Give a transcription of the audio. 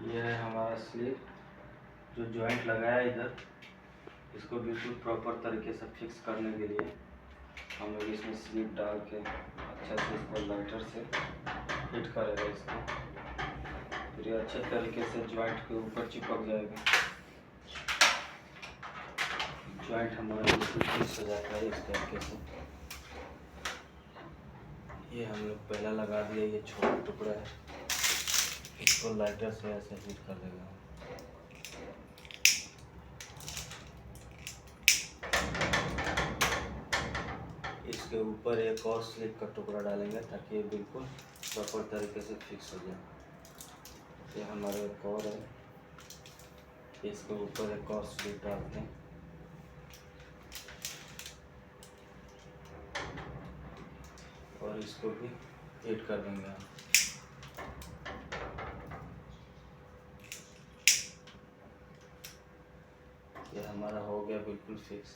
ये है हमारा स्लीव जो जॉइंट लगाया है इधर, इसको बिल्कुल प्रॉपर तरीके से फिक्स करने के लिए हम लोग इसमें स्लीव डाल के अच्छा से इसको लाइटर से हिट करेगा इसको, फिर ये अच्छे तरीके से जॉइंट के ऊपर चिपक जाएगा। जॉइंट हमारा बिल्कुल फिक्स हो जाएगा इस तरीके से। ये हम लोग पहला लगा दिया, ये छोटा टुकड़ा है, इसको लाइटर से ऐसे हिट कर देगा। इसके ऊपर एक और स्लिप का टुकड़ा डालेंगे ताकि ये बिल्कुल प्रॉपर तरीके से फिक्स हो जाए। ये हमारा एक और है, इसके ऊपर एक और स्लिप डालते हैं और इसको भी हिट कर देंगे हम। ये हमारा हो गया बिल्कुल फिक्स।